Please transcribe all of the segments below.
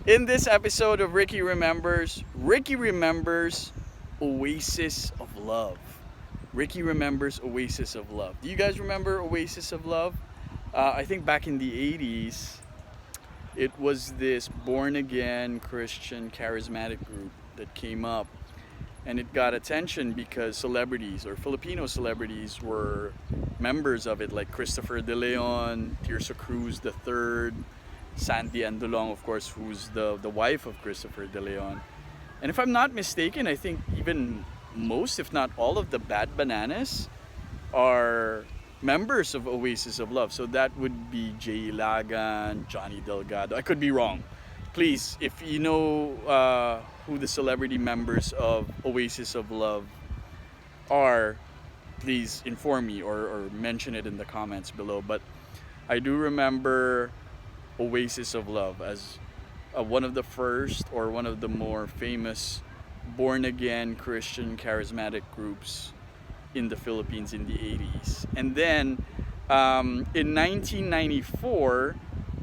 In this episode of Ricky remembers Oasis of Love. Ricky remembers Oasis of Love. Do you guys remember Oasis of Love? I think back in the 80s, it was this born again Christian charismatic group that came up, and it got attention because celebrities or Filipino celebrities were members of it, like Christopher De Leon, Tirso Cruz the Third, Sandy Andolong, of course, who's the wife of Christopher De Leon. And if I'm not mistaken, I think even most, if not all, of the Bad Bananas are members of Oasis of Love. So that would be Jay Ilagan, Johnny Delgado. I could be wrong. Please, if you know who the celebrity members of Oasis of Love are, please inform me or mention it in the comments below. But I do remember Oasis of Love as one of the first or one of the more famous born again Christian charismatic groups in the Philippines in the 80s. And then in 1994,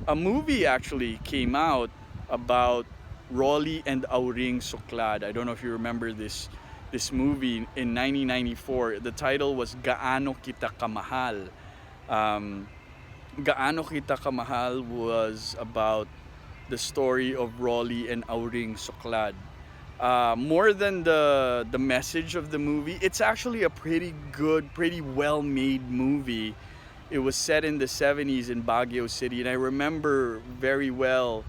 a movie actually came out about Rollie and Auring Suclad. I don't know if you remember this movie in 1994. The title was Gaano Kita Kamahal. Gaano Kita Kamahal was about the story of Rollie and Auring Suclad. More than the message of the movie, it's actually a pretty good, pretty well-made movie. It was set in the 70s in Baguio City, and I remember very well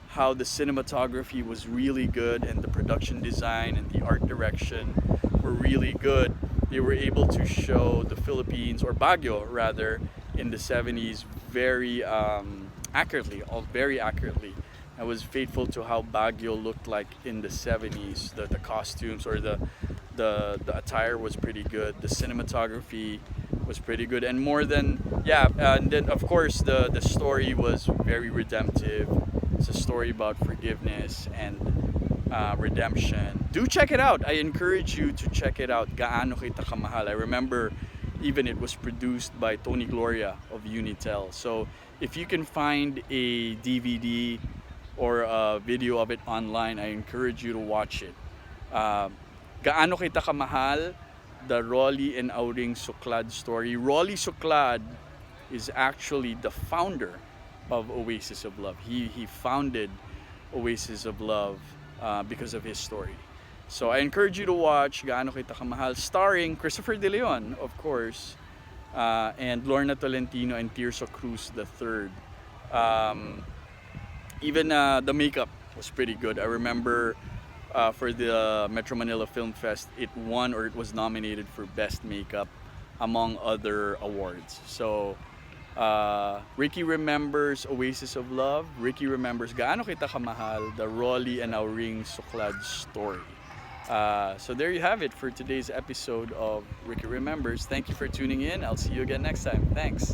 how the cinematography was really good and the production design and the art direction were really good. They were able to show the Philippines, or Baguio rather, in the 70s very accurately, very accurately. I was faithful to how Baguio looked like in the 70s. The costumes or the attire was pretty good. The cinematography was pretty good, and more than and then of course the story was very redemptive. It's a story about forgiveness and redemption. Do check it out. I encourage you to check it out. Gaano Kita Kamahal. I remember even it was produced by Tony Gloria of Unitel. So if you can find a DVD or a video of it online, I encourage you to watch it. Gaano Kita Kamahal, the Rollie and Auring Suclad story. Rollie Suclad is actually the founder of Oasis of Love. He founded Oasis of Love because of his story. So I encourage you to watch Gaano Kita Kamahal, starring Christopher De Leon, of course, and Lorna Tolentino and Tirso Cruz the Third. Even the makeup was pretty good. I remember for the Metro Manila Film Fest, it won or it was nominated for Best Makeup among other awards. So Ricky remembers Oasis of Love. Ricky remembers Gaano Kita Kamahal, the Rollie and Auring Suclad story. So there you have it for today's episode of Ricky Remembers. Thank you for tuning in. I'll see you again next time. Thanks.